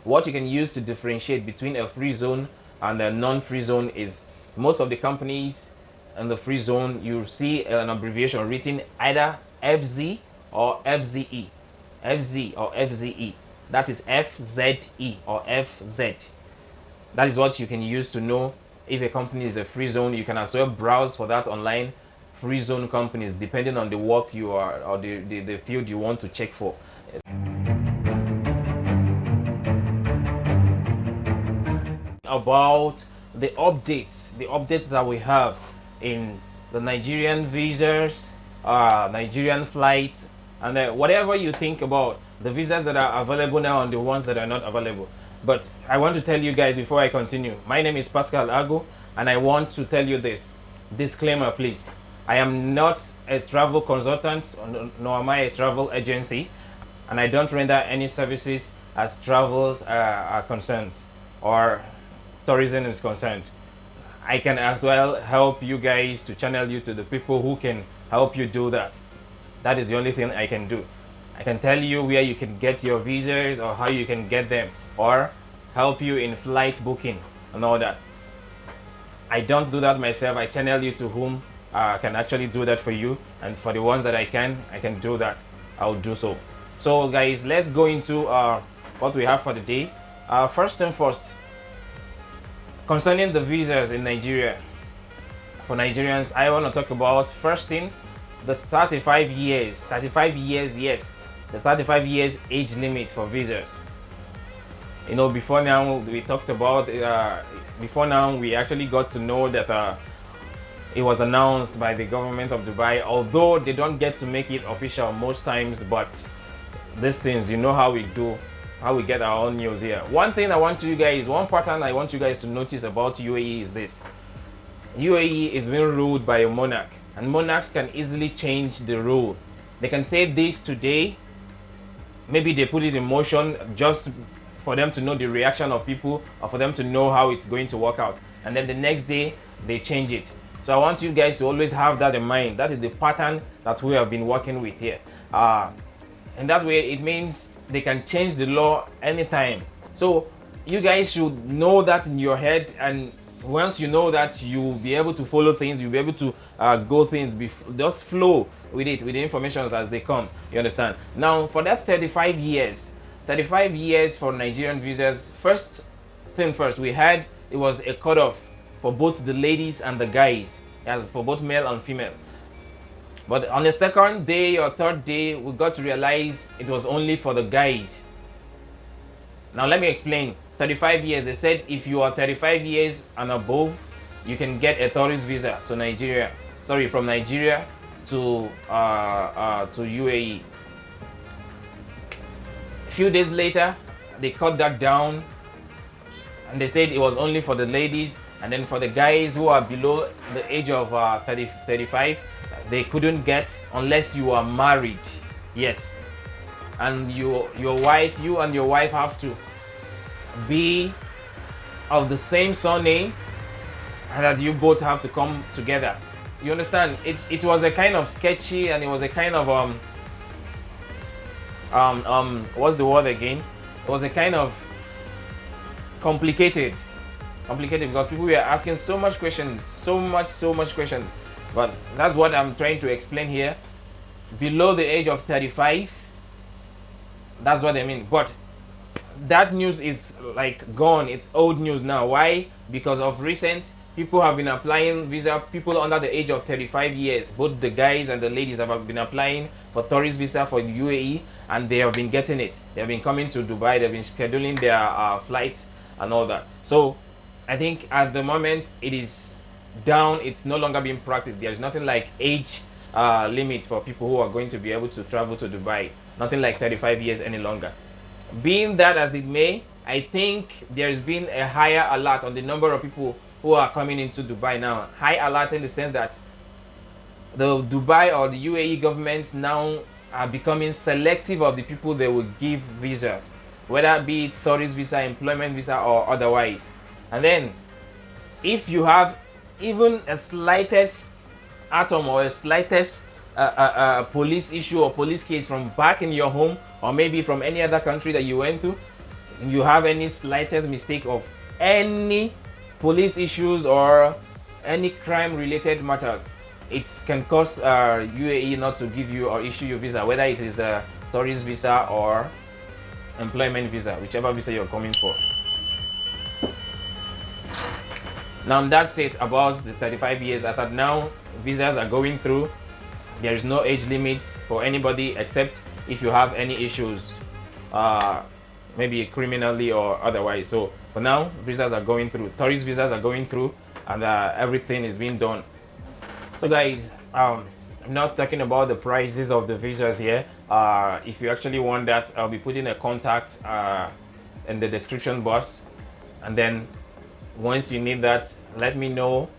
What you can use to differentiate between a free zone and a non-free zone is most of the companies in the free zone, you see an abbreviation written either FZ or FZE. FZ or FZE. That is FZE or FZ. That is what you can use to know if a company is a free zone. You can as well browse for that online. Free zone companies, depending on the work you are or the field you want to check for. About the updates that we have in the Nigerian visas, Nigerian flights, and whatever you think about the visas that are available now and the ones that are not available. But I want to tell you guys before I continue, my name is Pascal Ago, and I want to tell you this disclaimer, please. I am not a travel consultant, nor am I a travel agency, and I don't render any services as travels are concerned or tourism is concerned. I can as well help you guys to channel you to the people who can help you do that. That is the only thing I can do. I can tell you where you can get your visas or how you can get them, or help you in flight booking and all that. I don't do that myself. I channel you to whom can actually do that for you, and for the ones that I can do that. I'll do so. So guys, let's go into what we have for the day. First and first, concerning the visas in Nigeria, for Nigerians, I want to talk about first thing, the 35 years. 35 years, yes, the 35 years age limit for visas. You know, before now we talked about before now we actually got to know that it was announced by the government of Dubai, although they don't get to make it official most times. But these things, you know how we do, how we get our own news here. One pattern I want you guys to notice about UAE is this: UAE is being ruled by a monarch, and monarchs can easily change the rule. They can say this today, maybe they put it in motion just for them to know the reaction of people, or for them to know how it's going to work out, and then the next day they change it. So I want you guys to always have that in mind. That is the pattern that we have been working with here. And that way it means they can change the law anytime. So you guys should know that in your head, and once you know that, you'll be able to follow things, you'll be able to go things, just flow with it, with the information as they come. You understand? Now for that 35 years for Nigerian visas, first thing first, we had it was a cutoff for both the ladies and the guys, as for both male and female. But on the second day or third day, we got to realize it was only for the guys. Now let me explain. 35 years, they said if you are 35 years and above, you can get a tourist visa to Nigeria. Sorry, from Nigeria to UAE. A few days later, they cut that down, and they said it was only for the ladies, and then for the guys who are below the age of 35, they couldn't get unless you are married. Yes, and you and your wife have to be of the same surname, and that you both have to come together. You understand? It was a kind of sketchy, and it was a kind of what's the word again? It was a kind of complicated because people were asking so much questions, so much questions. But that's what I'm trying to explain here. Below the age of 35, that's what I mean. But that news is like gone. It's old news now. Why? Because of recent, people have been applying visa. People under the age of 35 years, both the guys and the ladies, have been applying for tourist visa for the UAE, and they have been getting it. They have been coming to Dubai. They've been scheduling their flights and all that. So I think at the moment it is down. It's no longer being practiced. There's nothing like age limit for people who are going to be able to travel to Dubai. Nothing like 35 years any longer. Being that as it may, I think there's been a higher alert on the number of people who are coming into Dubai now. High alert in the sense that the Dubai or the UAE governments now are becoming selective of the people they will give visas, whether it be tourist visa, employment visa, or otherwise. And then if you have even a slightest atom or a slightest police issue or police case from back in your home, or maybe from any other country that you went to, you have any slightest mistake of any police issues or any crime related matters, it can cause UAE not to give you or issue you visa, whether it is a tourist visa or employment visa, whichever visa you're coming for. Now that's it about the 35 years. As at now, visas are going through. There is no age limit for anybody except if you have any issues, maybe criminally or otherwise. So for now, visas are going through. Tourist visas are going through, and everything is being done. So guys, I'm not talking about the prices of the visas here. If you actually want that, I'll be putting a contact in the description box, and then once you need that, let me know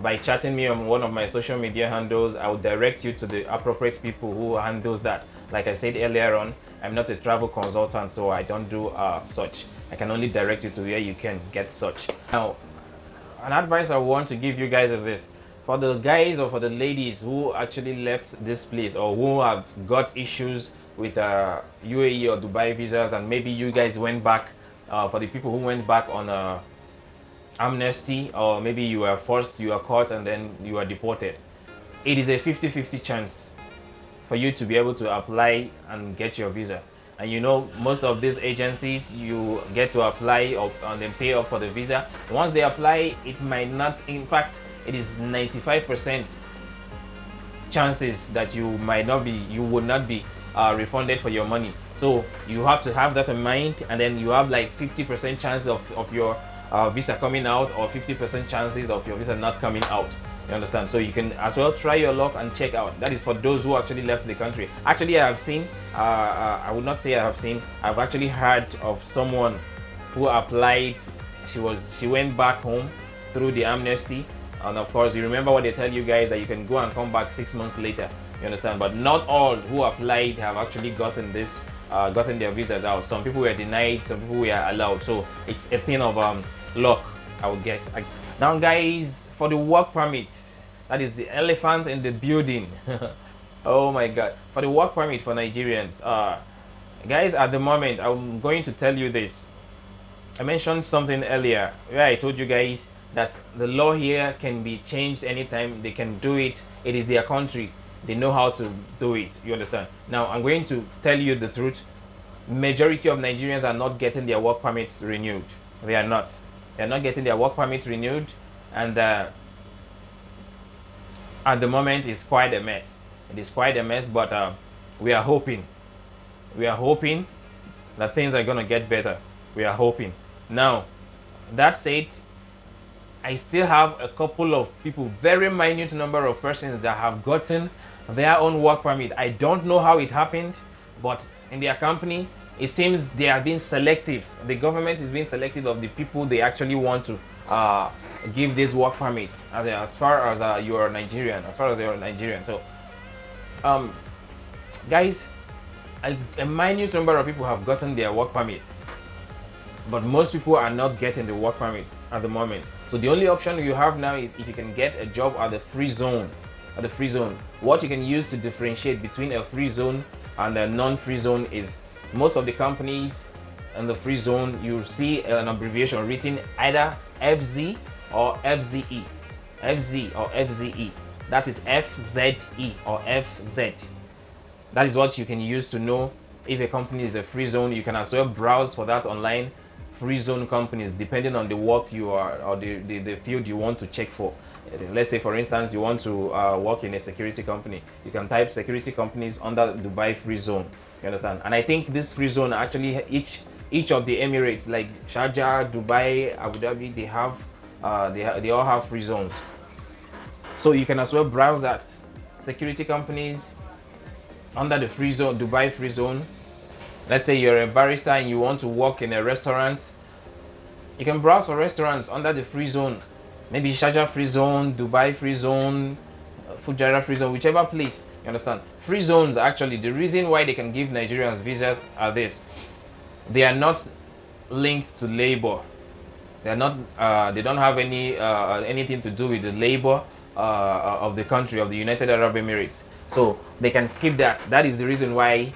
by chatting me on one of my social media handles. I will direct you to the appropriate people who handles that. Like I said earlier on, I'm not a travel consultant, so I don't do such. I can only direct you to where you can get such. Now, an advice I want to give you guys is this: for the guys or for the ladies who actually left this place or who have got issues with UAE or Dubai visas, and maybe you guys went back, for the people who went back on amnesty, or maybe you were forced, you were caught, and then you were deported, it is a 50-50 chance for you to be able to apply and get your visa. And you know, most of these agencies, you get to apply and then pay up for the visa. Once they apply, it might not, in fact, it is 95% chances that you would not be refunded for your money. So you have to have that in mind, and then you have like 50% chance of your visa coming out, or 50% chances of your visa not coming out. You understand? So you can as well try your luck and check out. That is for those who actually left the country. Actually, I have seen, I would not say I have seen, I've actually heard of someone who applied. She went back home through the amnesty, and of course you remember what they tell you guys, that you can go and come back 6 months later. You understand? But not all who applied have actually gotten this, gotten their visas out. Some people were denied, some people were allowed. So it's a thing of luck, I would guess. Now guys, for the work permits, that is the elephant in the building. Oh my god, for the work permit for Nigerians, guys, at the moment I'm going to tell you this. I mentioned something earlier where I told you guys that the law here can be changed anytime. They can do it. It is their country, they know how to do it. You understand? Now I'm going to tell you the truth. Majority of Nigerians are not getting their work permits renewed. They are not getting their work permits renewed, and at the moment it's quite a mess. It is quite a mess, but we are hoping that things are gonna get better. We are hoping. Now that said, I still have a couple of people, very minute number of persons, that have gotten their own work permit. I don't know how it happened, but in their company, it seems they are being selective. The government is being selective of the people they actually want to give this work permit, as far as you are Nigerian. So, guys, a minute number of people have gotten their work permit, but most people are not getting the work permit at the moment. So the only option you have now is if you can get a job at the free zone. What you can use to differentiate between a free zone and a non-free zone is, most of the companies in the free zone, you see an abbreviation written either FZ or FZE. That is FZE or FZ. That is what you can use to know if a company is a free zone. You can as well browse for that online. Free zone companies, depending on the work you are, or the field you want to check for. Let's say, for instance, you want to work in a security company. You can type security companies under Dubai free zone. You understand? And I think this free zone, actually, each of the Emirates, like Sharjah, Dubai, Abu Dhabi, they all have free zones. So you can as well browse that security companies under the free zone, Dubai free zone. Let's say you're a barista and you want to work in a restaurant. You can browse for restaurants under the free zone. Maybe Sharjah free zone, Dubai free zone, Fujairah free zone, whichever place. You understand? Free zones, actually, the reason why they can give Nigerians visas are this: they are not linked to labor. They are not. They don't have anything to do with the labor of the country, of the United Arab Emirates. So they can skip that. That is the reason why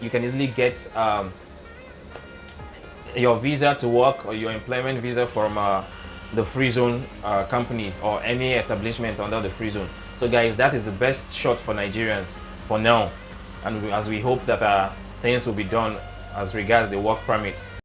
you can easily get your visa to work or your employment visa from the free zone companies or any establishment under the free zone. So guys, that is the best shot for Nigerians for now, and as we hope that things will be done as regards the work permit.